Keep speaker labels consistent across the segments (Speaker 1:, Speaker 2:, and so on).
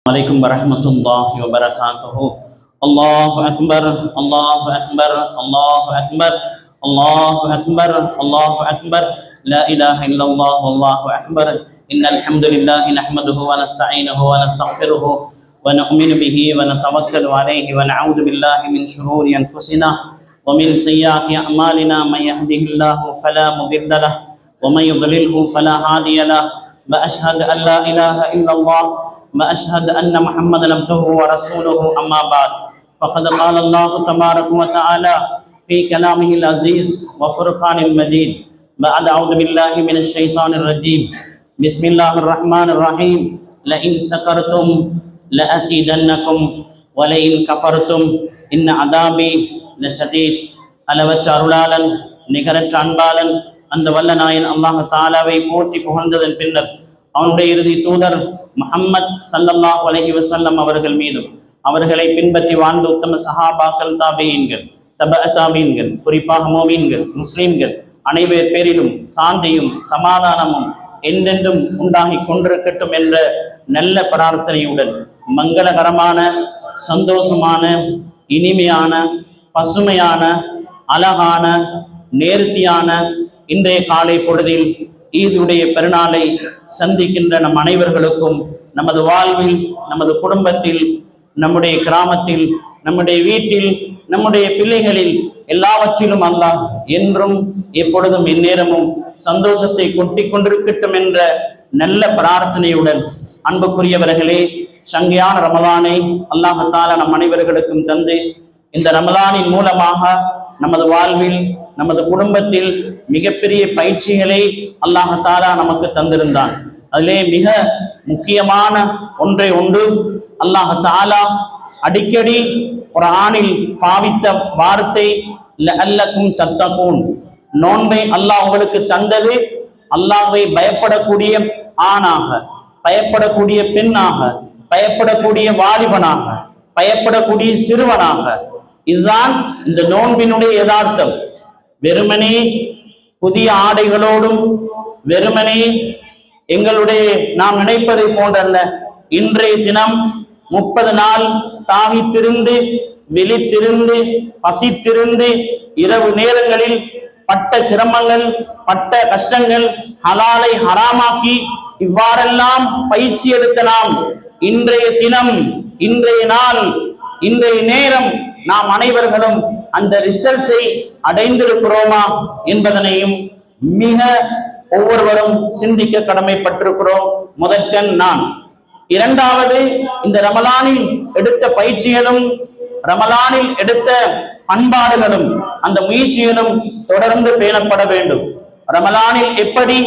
Speaker 1: عليكم ورحمة الله وبركاته. الله أكبر الله أكبر الله أكبر الله أكبر الله أكبر لا إله إلا الله والله أكبر. إن الحمد لله نحمده ونستعينه ونستغفره ونؤمن به ونتوكل عليه ونعوذ بالله من شرور أنفسنا ومن سيئات أعمالنا. من يهده الله فلا مضل له ومن يضلله فلا هادي له. وأشهد أن لا إله إلا الله وأشهد أن محمدا عبده ورسوله. أما بعد فقد قال الله تبارك وتعالى في كلامه العزيز وفرقان المجيد بعد أعوذ بالله من الشيطان الرجيم. بسم الله الرحمن الرحيم. لئن شكرتم لأزيدنكم ولئن كفرتم إن عذابي لشديد. அளவற்ற அருளாளன் நிகரற்ற அன்பாளன் அந்த வல்ல நாயன் அல்லாஹ் தஆலாவை போற்றி புகழ்ந்ததன் பின்னர் அவனுடைய இறுதி தூதர் முஹம்மத் ஸல்லல்லாஹு அலைஹி வஸல்லம் அவர்கள் மீதும் அவர்களை பின்பற்றி வாழ்ந்த உத்தம சஹாபாக்கள், தாபீன்கள், தபஅ-தாபீன்கள், குறிப்பாக மோமீன்கள், முஸ்லிம்கள் அனைவர் பேரிலும் சாந்தியும் சமாதானமும் என்றென்றும் உண்டாகி கொண்டிருக்கட்டும் என்ற நல்ல பிரார்த்தனையுடன் மங்களகரமான, சந்தோஷமான, இனிமையான, பசுமையான, அழகான, நேர்த்தியான இன்றைய காலை பொழுதில் ஈதுடைய பெருநாளை சந்திக்கின்ற நம் அனைவர்களுக்கும் நமது வாழ்வில், நமது குடும்பத்தில், நம்முடைய கிராமத்தில், நம்முடைய வீட்டில், நம்முடைய பிள்ளைகளில் எல்லாவற்றிலும் அல்லாஹ் என்றும் எப்பொழுதும் எந்நேரமும் சந்தோஷத்தை கொட்டி கொண்டிருக்கட்டும் என்ற நல்ல பிரார்த்தனையுடன், அன்புக்குரியவர்களே, சங்கையான ரமலானை அல்லாஹ் தஆலா நம் அனைவர்களுக்கும் தந்து இந்த ரமலானின் மூலமாக நமது வாழ்வில், நமது குடும்பத்தில் மிகப்பெரிய பயிற்சிகளை அல்லாஹ் தஆலா நமக்கு தந்திருந்தான். அதிலே மிக முக்கியமான ஒன்று அல்லாஹ் தஆலா அடிக்கடி குர்ஆனில் பாவித்த வார்த்தை லஅல்லக்கும் தத்தகூன். நோன்பை அல்லாஹ் உங்களுக்கு தந்தது அல்லாஹ்வை பயப்படக்கூடிய ஆணாக, பயப்படக்கூடிய பெண்ணாக, பயப்படக்கூடிய வாலிபனாக, பயப்படக்கூடிய சிறுவனாக. இதுதான் இந்த நோன்பினுடைய யதார்த்தம். வெறுமனே புதிய ஆடைகளோடும், வெறுமனே எங்களுடைய நாம் நினைப்பதை போன்றல்ல. இன்றைய தினம் 30 நாள் தாவித்திருந்து, விழித்திருந்து, பசித்திருந்து, இரவு நேரங்களில் பட்ட சிரமங்கள், பட்ட கஷ்டங்கள், ஹலாலை ஹராமாக்கி இவ்வாறெல்லாம் பயிற்சி எடுத்த நாம் இன்றைய தினம், இன்றைய நாள், இன்றைய நேரம் நாம் அனைவர்களும் அந்த ரிசல்ட்ஸை அடைந்திருக்கிறோமா என்பதனையும் மிக ஒவ்வொருவரும் சிந்திக்க கடமைப்பட்டிருக்கிறோம். முதற்கண் நான். இரண்டாவது, இந்த ரமலானில் எடுத்த பயிற்சிகளும், ரமலானில் எடுத்த பண்பாடுகளும், அந்த முயற்சிகளும் தொடர்ந்து பேணப்பட வேண்டும். ரமலானில் எப்படி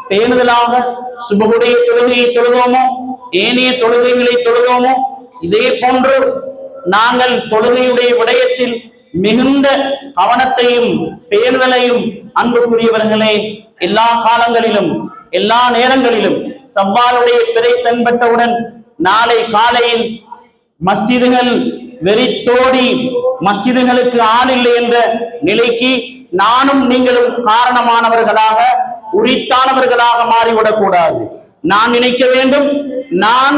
Speaker 1: பேணுதலாக சுபகுடைய தொழுகையை தொழுதோமோ, ஏனைய தொழுகைகளை தொழுதோமோ, இதே போன்று நாங்கள் தொழுகையுடைய விடயத்தில் மிகுந்த கவனத்தையும் பேணுதலையும், அன்புக்குரியவர்களே, எல்லா காலங்களிலும் எல்லா நேரங்களிலும் சவ்வாலுடைய பிறை தென்பட்டவுடன் நாளை காலையில் மஸ்ஜிதுகள் வெறித்தோடி மஸ்ஜிதுகளுக்கு ஆள் இல்லை என்ற நிலைக்கு நானும் நீங்களும் காரணமானவர்களாக, உரித்தானவர்களாக மாறிவிடக்கூடாது. நான் நினைக்க வேண்டும், நான்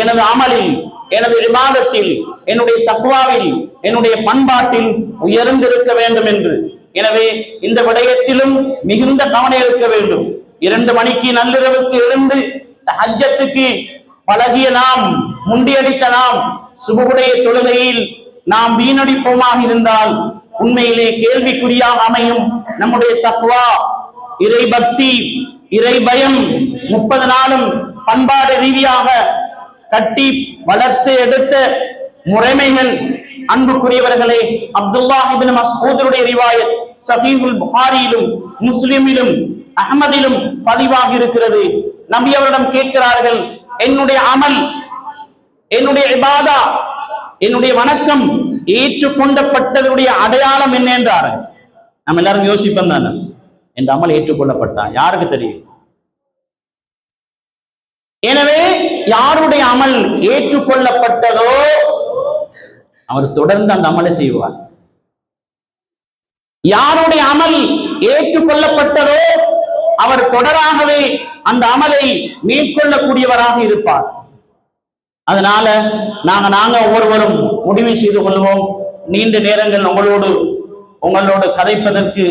Speaker 1: எனது அமலில், எனது இபாதத்தில், என்னுடைய தக்வாவில், என்னுடைய பண்பாட்டில் உயர்ந்திருக்க வேண்டும் என்று. எனவே இந்த விடயத்திலும் மிகுந்த கவனம் இருக்க வேண்டும். 2 மணிக்கு நள்ளிரவுக்கு எழுந்து தஹஜ்ஜத்துக்கு பழகிய நாம், முண்டியடித்த நாம், சுபுடைய தொழுகையில் நாம் வீணடிப்போமாக இருந்தால் உண்மையிலே கேள்விக்குறியாக அமையும் நம்முடைய தக்வா, இறை பக்தி, இறை பயம். 30 நாளும் பண்பாடு ரீதியாக கட்டி வளர்த்து எடுத்த முறைமைகள். அன்புக்குரியவர்களே, அப்துல்லாஹ் இப்னு மஸ்ஊதுடைய ரிவாயத் சஹீஹுல் புகாரியிலும், முஸ்லிமிலும், அஹ்மதிலும் பதிவாகி இருக்கிறது. நபி அவரிடம் கேட்கிறார்கள், என்னுடைய அமல், என்னுடைய இபாதா, என்னுடைய வணக்கம் ஏற்றுக்கொள்ளப்பட்டதுடைய அடையாளம் என்ன என்றார்கள். நம்ம எல்லாரும் யோசிப்போம் தானே, என்ற அமல் ஏற்றுக்கொள்ளப்பட்டா யாருக்கு தெரியும்? எனவே யாருடைய அமல் ஏற்றுக்கொள்ளப்பட்டதோ அவர் தொடர்ந்து அந்த அமலை செய்வார். யாருடைய அமல் ஏற்றுக்கொள்ளப்பட்டதோ அவர் தொடராகவே அந்த அமலை மேற்கொள்ளக்கூடியவராக இருப்பார். அதனால நாங்க ஒவ்வொருவரும் முடிவு செய்து கொள்வோம். நீண்ட நேரங்கள் உங்களோடு கதைப்பதற்கு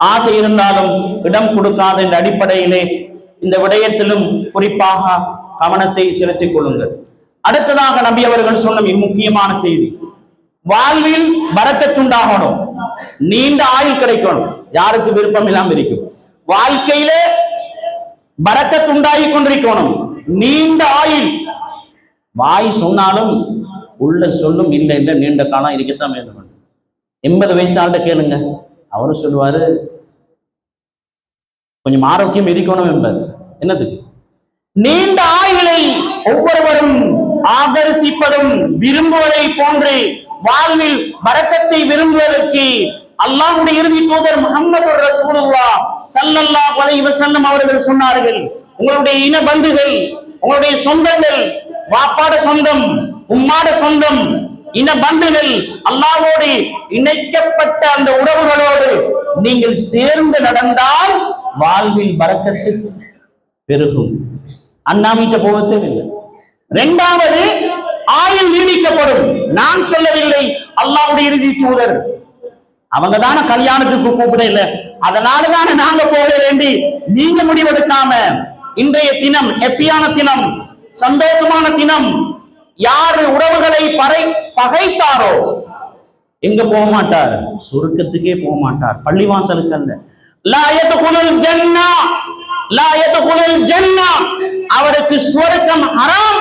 Speaker 1: ஆசை இருந்தாலும் இடம் கொடுக்காத இந்த அடிப்படையிலே இந்த விடயத்திலும் குறிப்பாக கவனத்தை செலுத்திக் கொள்ளுங்கள். அடுத்ததாக நபி அவர்கள் சொன்ன மிக முக்கியமான செய்தி, வாழ்வில் பரக்கத்துண்டாகணும், நீண்ட ஆயுள் கிடைக்கணும். யாருக்கு விருப்பம் இல்லாமல் இருக்கும்? வாழ்க்கையில பரக்கத்துண்டாகி கொண்டிருக்கணும், நீண்ட ஆயுள். வாய் சொன்னாலும் உள்ள சொல்லும் இல்லை என்ற நீண்ட காலம் இருக்கத்தான் வேண்டும். 80 வயசால்ட்ட கேளுங்க, அவரும் சொல்லுவாரு கொஞ்சம் ஆரோக்கியம் இருக்கணும் என்பது. என்னதுக்கு? நீண்ட ஆயுளை ஒவ்வொருவரும் ஆதரிப்பதும் விரும்புவதை போன்று வாழ்வில் பரக்கத்தை விரும்புவதற்கு அல்லாஹ்வுடைய இறுதி தூதர் முஹம்மது ரசூலுல்லாஹ் ஸல்லல்லாஹு அலைஹி வஸல்லம் அவர்கள் சொன்னார்கள், உங்களுடைய இன பந்துகள், உங்களுடைய சொந்தங்கள், வாப்பாட சொந்தம், உம்மாட சொந்தம், இன பந்துகள், அல்லாஹ்வோடு இணைக்கப்பட்ட அந்த உறவுகளோடு நீங்கள் சேர்ந்து நடந்தால் வாழ்வில் பரக்கத்து பெருகும். அண்ணாமிட்ட போவதே இல்லை. இரண்டாவது, ஆயுள் நீடிக்கப்படும். நான் சொல்லவில்லை, அல்லாஹ்வுடைய இறுதி தூதர் அவங்க தானே கல்யாணத்துக்கு கூப்பிட இல்லை, அதனால தானே நாங்க போக வேண்டி நீங்க முடிவெடுக்காம இன்றைய தினம் ஹெப்பியான தினம், சந்தோஷமான தினம். யாரு உறவுகளை பகைத்தாரோ எங்க போக மாட்டார்? சொர்க்கத்துக்கே போக மாட்டார், பள்ளிவாசலுக்கு அல்ல. லா யதுகுலுல் ஜன்னா, லா யதுகுலுல் ஜன்னா, அவருக்கு சுவர்க்கம் ஹராம்.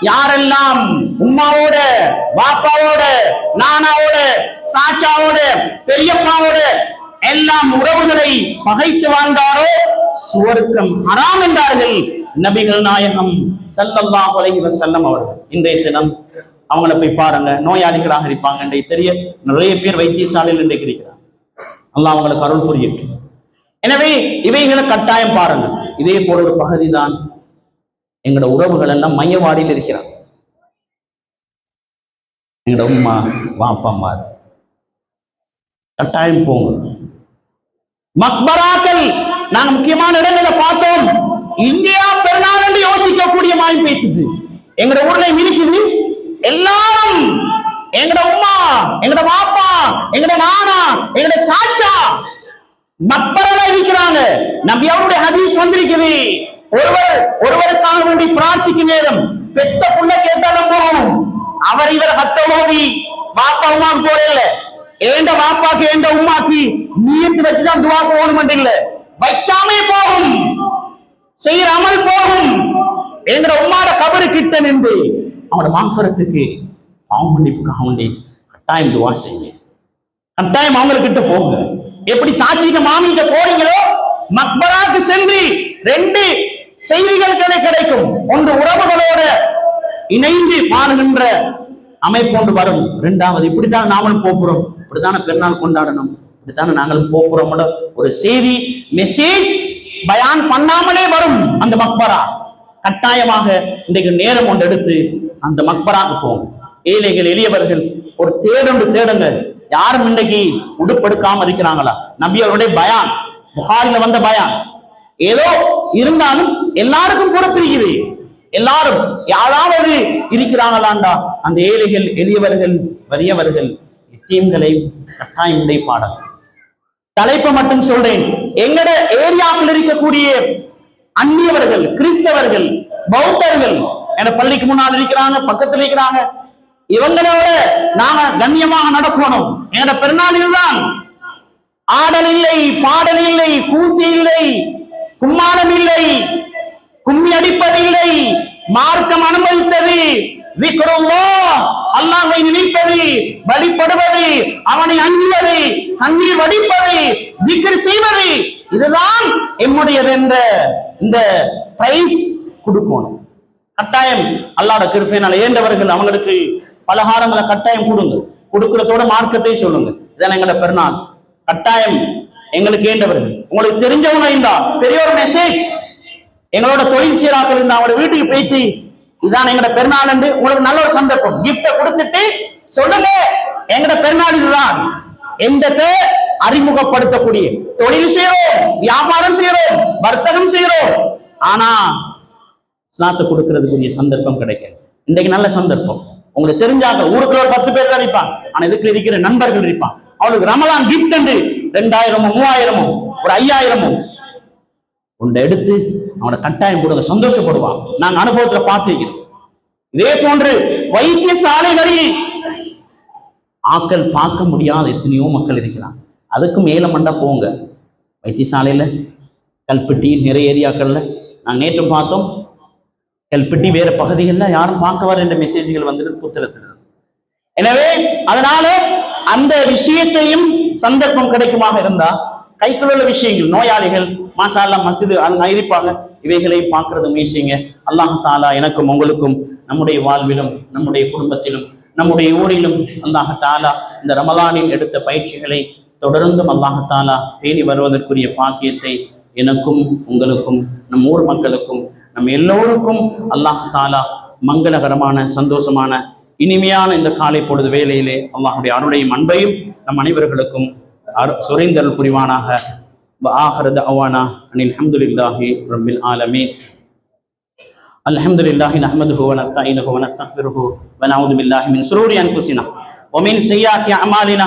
Speaker 1: யாரெல்லாம் உம்மாவோட, பாப்பாவோட, நானாவோட, சாச்சாவோட, பெரியப்பாவோட எல்லாம் உறவுகளை பகைத்து வாழ்ந்தாரோ சுவர்க்கம் ஹராம் என்றார்கள் நபிகள் நாயகம் ஸல்லல்லாஹு அலைஹி வஸல்லம் அவர்கள். இன்றைய தினம் அவங்களை போய் பாருங்க, நோயாளிகளாக இருப்பாங்க. இன்றைய தெரிய நிறைய பேர் வைத்தியசாலையில் இன்றைக்கு இருக்கிறார். அல்லாஹ் அவங்களுக்கு அருள் புரியட்டும். எனவே இவைகளை கட்டாயம் பாருங்க. இதே போல ஒரு பகுதி தான் எங்களோட உறவுகள் எல்லாம் மையவாடியில் இருக்கிறார். எங்களோட உம்மா வாப்பம்மா கட்டாயம் போங்க. மக்பராக்கள் நாங்க முக்கியமான இடங்களை பார்த்தோம். இந்தியா பெருநாள் என்று யோசிக்கக்கூடிய மாய் பேசுது. எங்கட ஊர்ல இருக்குது. எல்லாரும் எங்கட உம்மா, எங்கட பாப்பா, எங்கட நானா, எங்கட சாச்சா மக்பரால இருக்கிறாங்க. நபி அவருடைய ஹதீஸ் வந்திருக்குது, ஒருவருக்காக வேண்டி பிரார்த்திக்கும் நேரம் பெத்த புள்ள கேட்டாலும் போகணும். அவர் இவர் ஹத்தோடி பாப்பா உமாக்கு போறல, ஏண்ட பாப்பாக்கு ஏண்ட உமாக்கு நீயத்து வச்சுதான் துவா போகணும் இல்ல, வைக்காமே போகும், செய்யற அமல் போகும். எங்கட உம்மாட கபரு கிட்ட நின்று அவனோட மாஃபரத்துக்கு பாவம் மன்னிப்புக்காக வேண்டி கட்டாயம் துவா செய்யுங்க. கட்டாயம் அவங்ககிட்ட போங்க. எப்படி சாட்சியிட்ட மாமியிட்ட போறீங்களோ மக்பராக்கு சென்று 2 செய்திகள் கிடைக்கும். ஒன்று உறவுகளோட இணைந்து வாழுகின்ற அமைப்பு ஒன்று வரும். 2வது, இப்படித்தான் நாமளும் போகிறோம், இப்படித்தான பெருநாள் கொண்டாடணும், இப்படித்தானே நாங்களும் போகிறோம் ஒரு செய்தி மெசேஜ் பயான் பண்ணாமலே வரும். அந்த மக்பரா கட்டாயமாக இன்றைக்கு நேரம் ஒன்று எடுத்து அந்த மக்பராக்கு போகும். ஏழைகள் எளியவர்கள் ஒரு தேடுங்க. யாரும் இன்றைக்கு உடுப்படுக்காம இருக்கிறாங்களா? நபி அவருடைய பயான், புகாரில வந்த பயான் ஏதோ இருந்தாலும் எல்லாருக்கும் பொறுப்பிருக்கிறது. எல்லாரும் யாராவது இருக்கிறாங்களாண்டா அந்த ஏழைகள் எளியவர்கள் வறியவர்கள் எத்தீம்களை கட்டாயம் உடைய பாடம். தலைப்பை மட்டும் சொல்றேன். எங்கட ஏரியாக்கள் இருக்கக்கூடிய அந்நியவர்கள், கிறிஸ்தவர்கள், பௌத்தர்கள் என பள்ளிக்கு முன்னால் இருக்கிறாங்க, பக்கத்தில் இருக்கிறாங்க. இவங்களோட நாம கண்ணியமாக நடக்கணும். எங்கட பெருநாளில் தான் ஆடல் இல்லை, பாடல் இல்லை, கூத்து இல்லை, கும்மாளம் இல்லை, கும்மி அடிப்பதில்லை. மார்க்கம் அனுமதித்தது அல்லாஹ்வை நினைப்பது, வழிபடுவது, அவனை அஞ்சுவது, கண்ணீர் வடிப்பது, zikr செய்வது, இதுதான் எம்முடையது என்ற இந்த பிரைஸ் கொடுக்கணும். கட்டாயம் அல்லாஹ்வுடைய கிருபையினால ஏண்டவர்கள் அவங்களுக்கு பலகாரங்களை கட்டாயம் கொடுங்க. கொடுக்கிறதோட மார்க்கத்தை சொல்லுங்க. இதான் எங்களோட பெருநாள். கட்டாயம் எங்களுக்கு ஏண்டவர்கள், உங்களுக்கு தெரிஞ்சவங்க இருந்தா பெரிய ஒரு மெசேஜ், எங்களோட தொழில் சீராக்கள் இருந்தா அவங்களோட வீட்டுக்கு போயிட்டு இதான் எங்கட பெருநாள் என்று உங்களுக்கு நல்ல ஒரு சந்தர்ப்பம் கிஃப்ட கொடுத்துட்டு சொல்லுங்க, எங்கட பெருநாள் இதுதான் என்பதை அறிமுகப்படுத்தக்கூடிய. தொழில் செய்யறோம், வியாபாரம் செய்யறோம், வர்த்தகம் செய்யறோம், ஆனா இஸ்லாத்தை கொடுக்கிறதுக்குரிய சந்தர்ப்பம் கிடைக்கும். இன்றைக்கு நல்ல சந்தர்ப்பம். உங்களுக்கு தெரிஞ்சாங்க ஊருக்குள்ள ஒரு 10 பேர் தான் இருப்பான், ஆனா இதுக்கு இருக்கிற நண்பர்கள் இருப்பான். அவனுக்கு ரமலான் கிஃப்ட் என்று 2000 3000 ஒரு 5000 உண்டை எடுத்து அவனை கட்டாயம் கொடுங்க, சந்தோஷப்படுவான். நாங்க அனுபவத்துல பார்த்திருக்கிறோம். இதே போன்று வைத்தியசாலைகளில் ஆக்கள் பார்க்க முடியாத எத்தனையோ மக்கள் இருக்கிறான். அதுக்கு மேல மண்டா போங்க. வைத்தியசாலையில கல்பட்டி நிறைய ஏரியாக்கள்ல நாங்கள் நேற்று பார்த்தோம். கல்பட்டி வேற பகுதிகளில் யாரும் பார்க்க வர என்ற மெசேஜ்கள் வந்துட்டு புத்தகத்தில். எனவே அதனால அந்த விஷயத்தையும் சந்தர்ப்பம் கிடைக்குமாக இருந்தா கைக்குள்ள உள்ள விஷயங்கள், நோயாளிகள் மாஷா அல்லாஹ் மஸ்ஜிது அங்க இருப்பாங்க, இவைகளை பார்க்கறது முயற்சிங்க. அல்லாஹ் தாலா எனக்கும் உங்களுக்கும் நம்முடைய வாழ்விலும் நம்முடைய குடும்பத்திலும் நம்முடைய ஊரிலும் அல்லாஹ் தாலா இந்த ரமலானில் எடுத்த பயிற்சிகளை தொடர்ந்தும் அல்லாஹ் தாலா பேணி வருவதற்குரிய பாக்கியத்தை எனக்கும் உங்களுக்கும் நம் ஊர் மக்களுக்கும் நம் எல்லோருக்கும் அல்லாஹ் தாலா மங்களகரமான சந்தோஷமான இனிமையான இந்த காலை பொழுது வேளையிலே அல்லாஹுடைய அருளையும் அன்பையும் நம் அனைவர்களுக்கும் சுரைந்தல் புரிவானாக. وآخر دعوانا أن الحمد لله رب العالمين. الحمد لله نحمده ونستعينه ونستغفره ونعوذ بالله من شرور أنفسنا ومن سيئات أعمالنا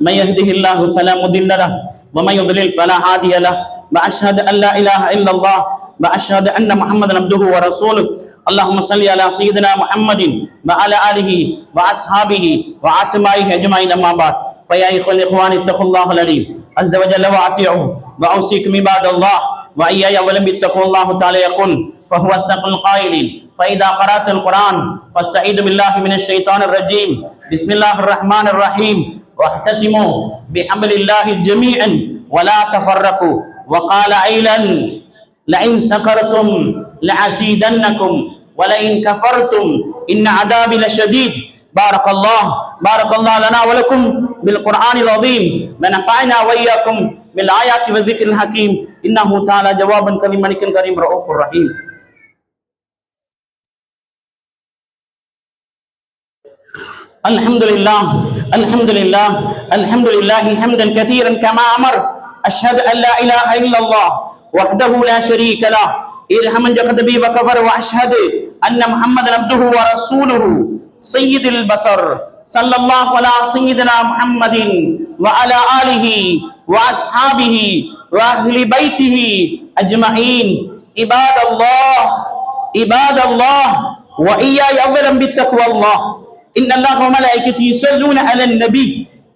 Speaker 1: من يهده الله فلا مضل له ومن يضلل فلا هادي له وأشهد أن لا إله إلا الله وأشهد أن محمدا عبده ورسوله. اللهم صل على سيدنا محمد وعلى آله وأصحابه وأتباعه أجمعين. أما بعد فيا إخواني اتقوا الله العليم عز وجل وأطيعوه وأوصيكم عباد الله وإياي ولم اتقوا الله تعالى يقول فهو أصدق القائلين فإذا قرأت القرآن فاستعيذ بالله من الشيطان الرجيم بسم الله الرحمن الرحيم واعتصموا بحبل الله جميعا ولا تفرقوا وقال أيضا لئن شكرتم لأزيدنكم ولئن كفرتم إن عذابي لشديد. بارك الله لنا ولكم بالقرآن العظيم ونفعنا وإياكم بالآيات والذكر الحكيم إنه تعالى جوابا كريم ملك كريم رؤوف رحيم. الحمد لله حمدا كثيرا كما أمر. أشهد أن لا إله إلا الله وحده لا شريك له إله من جحد به وكفر. وأشهد أن محمدا عبده ورسوله سيد البشر صلى الله على سيدنا محمد وعلى آله وأصحابه وأهل بيته أجمعين. عباد الله وإياي أولا بالتقوى الله. إن الله وملائكته يصلون على النبي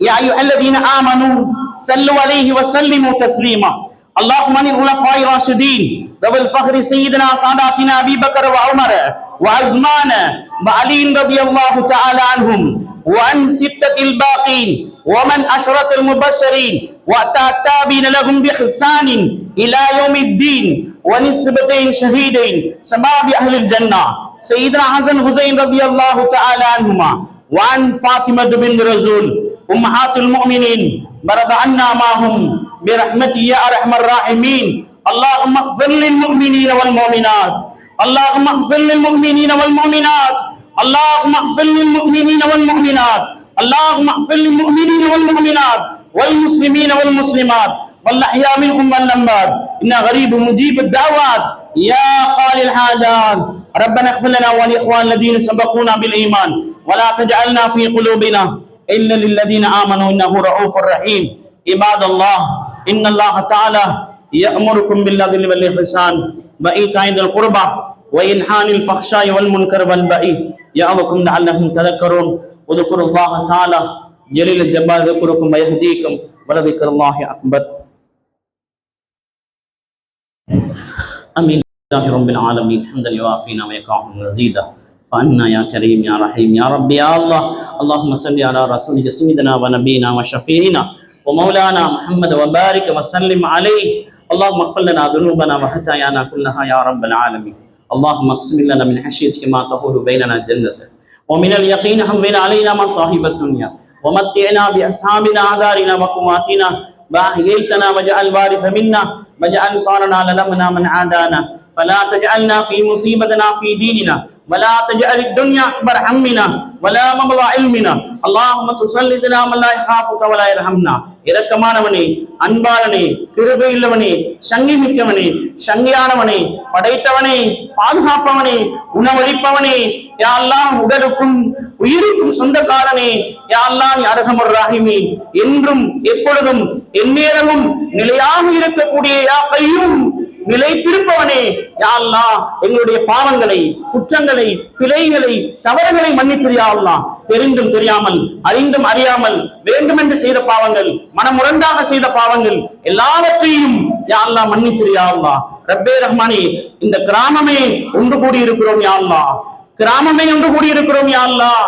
Speaker 1: يا أيها الذين آمنوا صلوا عليه وسلموا تسليما. اللهم عن الخلفاء الراشدين ذوي الفخر سيدنا ساداتنا أبي بكر وعمر وعثمان وعلي رضي الله تعالى عنهم وعن ستة الباقين ومن أشرة المبشرين والتابعين لهم بإحسان إلى يوم الدين ونسبتين شهيدين شباب أهل الجنة سيدنا حسن حسين رضي الله تعالى عنهما وعن فاطمة بنت رسول أمهات المؤمنين برض عنا معهم برحمتك يا أرحم الراحمين. اللهم اغفر للمؤمنين والمؤمنات اللهم اغفر للمؤمنين والمؤمنات اللهم اغفر للمؤمنين والمؤمنات اللهم اغفر للمؤمنين والمؤمنات والمسلمين والمسلمات والأحياء منهم والأموات إن غريب مجيب الدعوات يا قاضي الحاجات. ربنا اغفر لنا ولإخوان الذين سبقونا بالإيمان ولا تجعلنا في قلوبنا إلا للذين آمنوا إنه رؤوف رحيم. عباد الله إن الله تعالى يأمركم بالعدل والإحسان وإيتاء ذي القربى وينهى عن الفحشاء والمنكر والبغي يعظكم لعلكم تذكرون. اذكروا الله تعالى جليل الجبار يذكركم ويهديكم ولذكر الله أكبر. آمين. لله رب العالمين حمدا يوافينا ويكافئ مزيدا فأنا يا كريم يا رحيم يا رب يا الله. اللهم صل على رسولك سيدنا ونبينا وشفيعنا ومولانا محمد وبارك وسلم عليه. اللهم اغفر لنا ذنوبنا وخطايانا كلها يا رب العالمين. اللهم اقسم لنا من خشيتك ما تحول بيننا جنتك ومن اليقين حمل علينا مصائب الدنيا ومتعنا بأسهامنا أعذارنا وقواتنا وأحييتنا واجعل الوارث منا واجعل صارنا على من عادانا فلا تجعلنا في مصيبتنا في ديننا ولا تجعل الدنيا أكبر همنا ولا مبلغ علمنا اللهم تسلط على من لا يخافك ولا يرحمنا. இரக்கமானவனே, அன்பாளனே, கிருபையுள்ளவனே, சங்கி மிக்கவனே, சங்கியானவனே, படைத்தவனே, பாதுகாப்பவனே, உணவளிப்பவனே, யா அல்லாஹ் உடலுக்கும் உயிருக்கும் சொந்தக்காரனே, யா அல்லாஹ் நீ அர்ஹமர் ராஹிமீன், என்றும் எப்பொழுதும் எந்நேரமும் நிலையாக இருக்கக்கூடிய யா கய்யூம் நிலைத்திருப்பவனே, யா அல்லாஹ் எங்களுடைய பாவங்களை, குற்றங்களை, பிழைகளை, தவறுகளை மன்னித்திரு யா அல்லாஹ். தெரிந்தும் தெரியாமல், அறிந்தும் அறியாமல், வேண்டுமென்று செய்த பாவங்கள், மனமுரண்டாக செய்த பாவங்கள் எல்லாவற்றையும் யா அல்லாஹ் மன்னித்திரு யா அல்லாஹ். ரப்பே ரஹ்மானே, இந்த கிராமமே ஒன்று கூடி இருக்கிறோம் யா அல்லாஹ், கிராமமே ஒன்று கூடி இருக்கிறோம் யா அல்லாஹ்,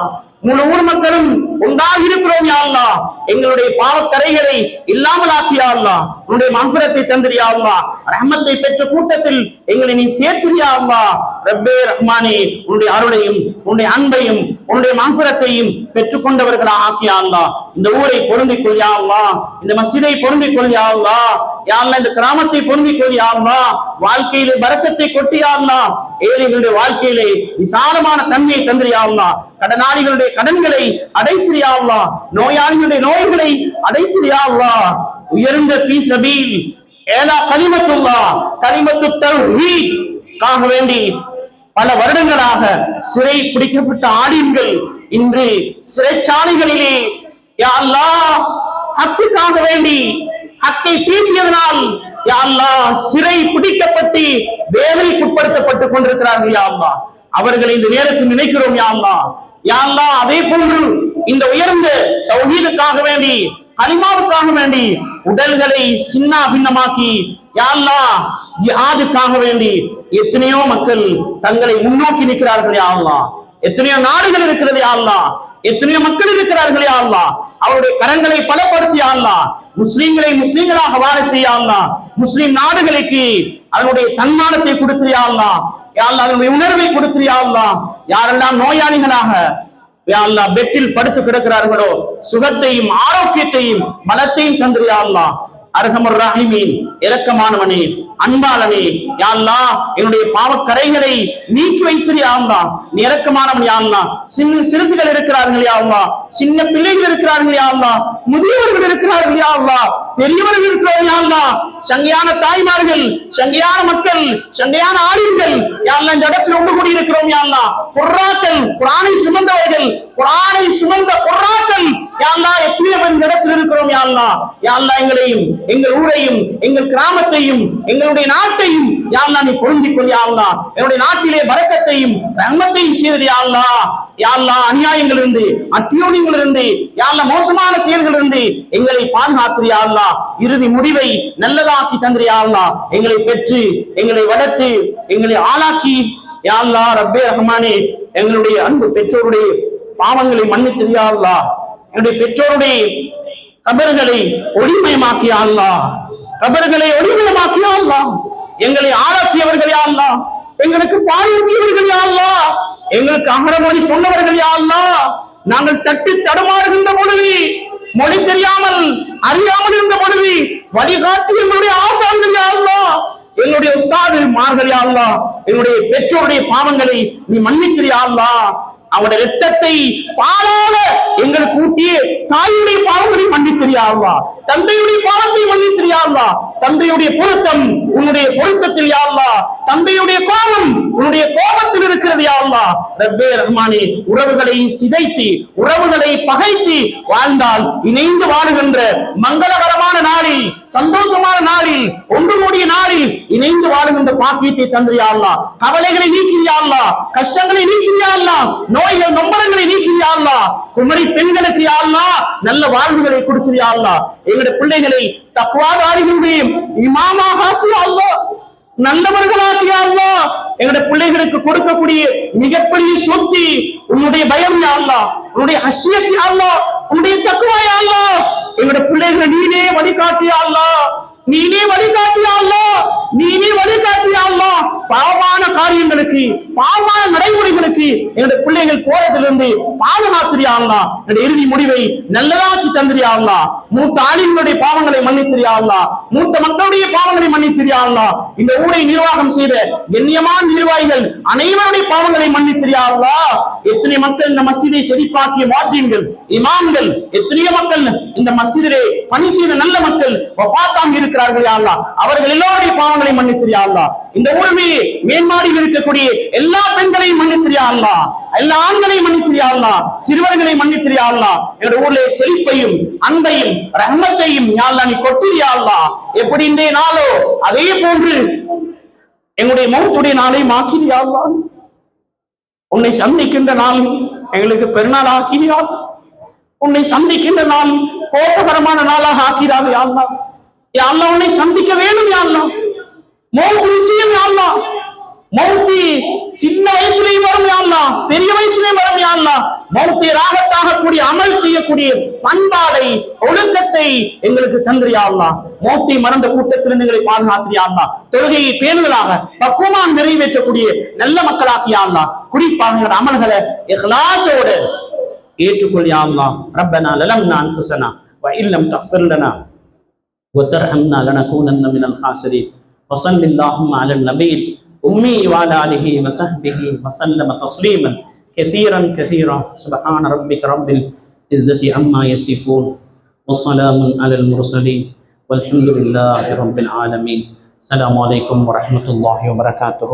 Speaker 1: முழு ஊர் மக்களும் ஒன்றாக இருக்கிறோம் யா அல்லாஹ். எங்களுடைய பாவக்கரைகளை இல்லாமல் ஆக்கியா அல்லாஹ், உன்னுடைய மஃபிரத்தை தந்திரியா அல்லாஹ், ரஹ்மத்தை பெற்ற கூட்டத்தில் எங்களை நீ சேர்த்திரியா அல்லாஹ். ரப்பே ரஹ்மானே, உன்னுடைய அருளையும் உன்னுடைய அன்பையும் உன்னுடைய மஃபிரத்தையும் பெற்றுக் கொண்டவர்களா ஆக்கியா அல்லாஹ். இந்த ஊரை பொருந்திக் கொள் யா அல்லாஹ், இந்த மஸ்ஜிதை பொருந்திக் கொள் யா அல்லாஹ், யா அல்லாஹ் இந்த கிராமத்தை பொருந்திக் கொள் யா அல்லாஹ். வாழ்க்கையிலே பரக்கத்தை கொட்டியா அல்லாஹ், ஏழைகளுடைய வாழ்க்கையிலே விசாலமான தன்மையை தந்திரியா அல்லாஹ், கடனாளிகளுடைய கடன்களை அடைத்திரியா அல்லாஹ், நோயாளிகளுடைய நோய்களை அடைத்திரியா அல்லாஹ். உயர்ந்த ஃபீ சபீல் ஏலா கலிமத்துல்லாஹ் கலிமத்து தௌஹீத் காக வேண்டி பல வருடங்களாக சிறை பிடிக்கப்பட்ட ஆலிம்கள் இன்று சிறைச்சாலைகளிலே யா அல்லாஹ் ஹக்குக்காக வேண்டி ஹக்கை பேசியதனால் யா அல்லாஹ் சிறை பிடிக்கப்பட்டு வேதனைக்குட்படுத்தப்பட்டுக் கொண்டிருக்கிறார்கள் யா அல்லாஹ். அவர்களை இந்த நேரத்தில் நினைக்கிறோம் யா அல்லாஹ். யா அல்லாஹ் அதே போன்று இந்த உயர்ந்த தௌஹீதுக்காக வேண்டி, கலிமாவுக்காக வேண்டி உடல்களை சின்ன பின்னமாக்கி யா அல்லாஹ் ஜிஹாதுக்காக வேண்டி எத்தனையோ மக்கள் தங்களை முன்னோக்கி நிற்கிறார்கள் யா அல்லாஹ். எத்தனையோ நாடுகள் இருக்கிறது யா அல்லாஹ், எத்தனையோ மக்கள் இருக்கிறார்கள் யா அல்லாஹ். அவருடைய கரங்களை பலப்படுத்தி யா அல்லாஹ் முஸ்லிம்களை முஸ்லிம்களாக வாழ செய்ய அல்லாஹ், முஸ்லிம் நாடுகளுக்கு அதனுடைய தன்மானத்தை கொடுத்து யா அல்லாஹ், யா அல்லாஹ் அதனுடைய உணர்வை கொடுத்து யா அல்லாஹ். யாரெல்லாம் நோயாளிகளாக யா அல்லாஹ் பெட்டில் படுத்து கிடக்கிறார்களோ சுகத்தையும் ஆரோக்கியத்தையும் பலத்தையும் தந்திரு யா அல்லாஹ். அர்ஹமர் ராஹிமீன், இரக்கமானவனே, அன்பாளனே, யா அல்லாஹ் என்னுடைய பாவக்கரைகளை நீக்கி வைத்திரு யா அல்லாஹ். நீ இரக்கமானவன் யா அல்லாஹ். சிறுசுகள் இருக்கிறார்கள் யா அல்லாஹ், சின்ன பிள்ளைகள் இருக்கிறார்கள் யா அல்லாஹ், முதியவர்கள் இருக்கிறார்கள் யா அல்லாஹ், பெரியவர்கள் இருக்கிறார்கள் யா அல்லாஹ், சங்கையான தாய்மார்கள், சங்கையான மக்கள், சங்கையான ஆலிம்கள் யா அல்லாஹ் இந்த இடத்தில் ஒன்று கூடி இருக்கிறோம் யா அல்லாஹ். குர்ராக்கள், குர்ஆனை சுமந்தவர்கள், குர்ஆனை சுமந்த குர்ராக்கள் யா அல்லாஹ் எத்தனை பேர் இந்த இடத்தில் இருக்கிறோம் யா அல்லாஹ். யா அல்லாஹ் எங்களையும் எங்கள் ஊரையும் எங்கள் கிராமத்தையும் எங்களுடைய நாட்டையும் யா அல்லாஹ் நீ பொருந்திக் கொள் யா அல்லாஹ். என்னுடைய நாட்டிலே பரக்கத்தையும் ரஹ்மத்தையும் செய்து யா அல்லாஹ். யா அல்லாஹ் அநியாயங்கள் இருந்து, அத்தியோனிகள் இருந்து, யா அல்லாஹ் மோசமான செயல்கள் இருந்து எங்களை பாதுகாத்து யா அல்லாஹ். இறுதி முடிவை நல்லதாக்கி தந்திரு யா அல்லாஹ். எங்களை பெற்று எங்களை வளர்த்து எங்களை ஆளாக்கி யா அல்லாஹ். ரப்பே ரஹ்மானே, எங்களுடைய அன்பு பெற்றோருடைய பாவங்களை மன்னித்து யா அல்லாஹ். என்னுடைய பெற்றோருடைய கபர்களை ஒளிமயமாக்கிய அல்லாஹ், கபர்களை ஒளிமயமாக்கிய அல்லாஹ். எங்களை ஆளாக்கியவர்கள் யா அல்லாஹ், எங்களுக்கு பாயூட்டியவர்கள் யா அல்லாஹ், எங்களுக்கு அகரமொழி சொன்னவர்கள் யா அல்லாஹ். நாங்கள் தட்டி தடுமாறுகின்ற பொழுது, மொழி தெரியாமல் அறியாமல் இருந்த பொழுது வழிகாட்டி எங்களுடைய ஆசான்கள் யா அல்லாஹ், எங்களுடைய உஸ்தாது மார்கள் யா அல்லாஹ். எங்களுடைய பெற்றோருடைய பாவங்களை நீ மன்னிக்கிறியா அல்லாஹ். அவருடைய இரத்தத்தை பாலாக எங்களுக்கு ஊட்டிய தாயுடைய பாவங்களை மன்னித்திரியா அல்லாஹ், தந்தையுடைய பாவத்தை மன்னித்திரியா அல்லாஹ். தந்தையுடைய பொருத்தம் உன்னுடைய பொருத்தத்தில் யா அல்லாஹ், தந்தையுடைய கோபம் உன்னுடைய கோபத்தில் இருக்கிறது யா அல்லாஹ். ரப்பே ரஹ்மானே, உறவுகளை சிதைத்து உறவுகளை பகைத்து வாழ்ந்தால் இணைந்து வாழுகின்ற மங்களகரமான நாளில், சந்தோஷமான நாளில், ஒன்று கூடிய நாளில் இணைந்து வாழுகின்ற பாக்கியத்தை தந்திரியா அல்லாஹ். கவலைகளை நீக்கிறியா அல்லாஹ், கஷ்டங்களை நீக்கிறியா அல்லாஹ், நோய்கள் நொம்பரங்களை நீக்கிறியா அல்லாஹ். குமரி பெண்களுக்கு யா அல்லாஹ் நல்ல வாழ்வுகளை கொடுக்கிறியா அல்லாஹ். எங்களுடைய பிள்ளைகளை தக்வாதாரிகளுடைய இமாமாக ஆக்கியா அல்லாஹ், நல்லவர்களாக்கியா அல்லாஹ். எங்களுடைய பிள்ளைகளுக்கு கொடுக்கக்கூடிய மிகப்பெரிய சொத்து உன்னுடைய பயம் யா அல்லாஹ், உன்னுடைய ஹஷ்யத் யா அல்லாஹ், உன்னுடைய தக்வா யா அல்லாஹ். எங்களுடைய பிள்ளைகளை நீனே வழிகாட்டியா அல்லாஹ். நீனே வழிகாட்டியா அல்லாஹ், நீனே வழிகாட்டியா அல்லாஹ். பாவமான காரியங்களுக்கு, பாவமான நடைமுறைகளுக்கு என்னுடைய பிள்ளைகள் போறதிலிருந்து பாதுகாத்திரியா அல்லாஹ். என்னுடைய இறுதி முடிவை நல்லதாக்கி தந்திரியா அல்லாஹ். மூத்த ஆலிம்களுடைய பாவங்களை மன்னித்திரியா அல்லாஹ். மூத்த மக்களுடைய பாவங்களை மன்னித்திரியா அல்லாஹ். இந்த ஊரை நிர்வாகம் செய்த கண்ணியமான நிர்வாகிகள் அனைவருடைய பாவங்களை மன்னித்திரியா அல்லாஹ். எத்தனை மக்கள் இந்த மஸ்ஜிதை செழிப்பாக்கிய முஅத்தின்கள், இமாம்கள், எத்தனையோ மக்கள் இந்த மஸ்ஜிதிலே பணி செய்த நல்ல மக்கள் வஃபாத்தாகி இருக்கிறார்கள் யா அல்லாஹ். அவர்கள் எல்லோருடைய பாவங்களை மன்னித்திரியா அல்லாஹ். இந்த ஊரிலே மேன்மாடியில் இருக்கக்கூடிய எல்லா பெண்களையும் மன்னித்திரியா அல்லாஹ். எல்லா ஆண்களையும் மன்னித்திரியா அல்லாஹ். சிறுவர்களை மன்னித்திரியா அல்லாஹ். என்னுடைய ஊரிலே செழிப்பையும் அன்பையும் ரஹ்மத்தையும் யா அல்லாஹ் நீ கொட்டிரியா அல்லாஹ். எப்படி இன்றைய நாளோ அதே போன்று எங்களுடைய மௌத்துடைய நாளை மாக்கிறியா அல்லாஹ். உன்னை சந்திக்கின்ற நாள் எங்களுக்கு பெருநாள் ஆக்கிறியா. உன்னை சந்திக்கின்ற நாள் கோபகரமான நாளாக ஆக்கிறாது யா அல்லாஹ். யா அல்லாஹ் உன்னை சந்திக்க வேண்டும் யா அல்லாஹ். மௌத் நிச்சயம் யா அல்லாஹ். மௌத்தி சின்ன வயசுலையும் வரும் யா அல்லாஹ், பெரிய வயசுலையும் வரும் யா அல்லாஹ். மௌத்தை ராகத்தாக கூடிய அமல் செய்யக்கூடிய பண்பாடை, ஒழுக்கத்தை எங்களுக்கு தந்திரியா அல்லாஹ். மௌத்தை மறந்த கூட்டத்திலிருந்து எங்களை பாதுகாத்திரியா அல்லாஹ். தொழுகையை பேணுதலாக பக்குவமாக நிறைவேற்றக்கூடிய நல்ல மக்களாக்கியா அல்லாஹ். குறிப்பாக எங்கள் அமல்களை இஹ்லாஸோடு ஏற்றுக்கொள் யா அல்லாஹ். ரப்பனா லலம்னா அன்ஃபுஸனா வ இல்லம் தக்ஃபிர் லனா வ தர்ஹம்னா லனகூனன்ன மினல் ஹாஸிரீன். وصل اللهم على النبي الأمي وعلى آله وصحبه وسلم تسليما كثيرا كثيرا. سبحان ربك رب العزة عما يصفون وسلام على المرسلين والحمد لله رب العالمين. السلام عليكم ورحمة الله وبركاته.